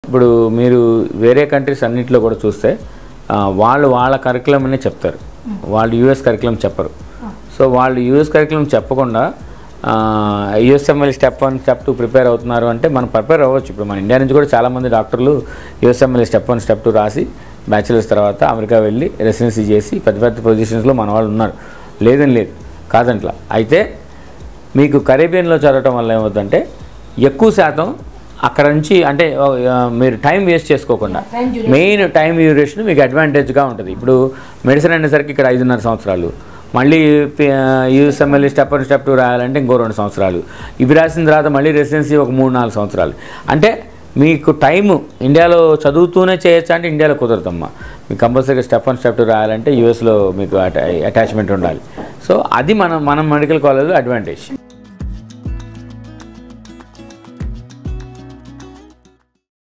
ఇప్పుడు మీరు వేరే కంట్రీస్ అన్నింటిలో కూడా చూస్తే వాళ్ళ కరికులం అనే చెప్తారు, వాళ్ళు యూఎస్ కరికులం చెప్పరు. సో వాళ్ళు యూఎస్ కరికులం చెప్పకుండా యూఎస్ఎంఎల్ స్టెప్ 1 స్టెప్ 2 ప్రిపేర్ అవుతున్నారు అంటే మనం ప్రిపేర్ అవ్వచ్చు. ఇప్పుడు మన ఇండియా నుంచి కూడా చాలామంది డాక్టర్లు యూఎస్ఎంఎల్ స్టెప్ 1 స్టెప్ 2 రాసి బ్యాచిలర్స్ తర్వాత అమెరికా వెళ్ళి రెసిడెన్సీ చేసి పెద్ద పెద్ద పొజిషన్స్లో మన వాళ్ళు ఉన్నారు, లేదని లేదు కాదంట్లా. అయితే మీకు కరేబియన్లో చదవటం వల్ల ఏమవుతుందంటే ఎక్కువ శాతం అక్కడ నుంచి అంటే మీరు టైం వేస్ట్ చేసుకోకుండా మెయిన్ టైం డ్యూరేషన్ మీకు అడ్వాంటేజ్గా ఉంటుంది. ఇప్పుడు మెడిసిన్ అనేసరికి ఇక్కడ 5.5 సంవత్సరాలు, మళ్ళీ యూఎస్ఎంఎల్ స్టెప్ 1 స్టెప్ 2 రాయాలంటే ఇంకో 2 సంవత్సరాలు, ఇవి రాసిన తర్వాత మళ్ళీ రెసిడెన్సీ ఒక 3-4 సంవత్సరాలు. అంటే మీకు టైము ఇండియాలో చదువుతూనే చేయొచ్చు అంటే ఇండియాలో కుదరదమ్మా. మీకు కంపల్సరీగా స్టెప్ 1 స్టెప్ 2 రాయాలంటే యూఎస్లో మీకు అటాచ్మెంట్ ఉండాలి. సో అది మనం మెడికల్ కాలేజ్లో అడ్వాంటేజ్.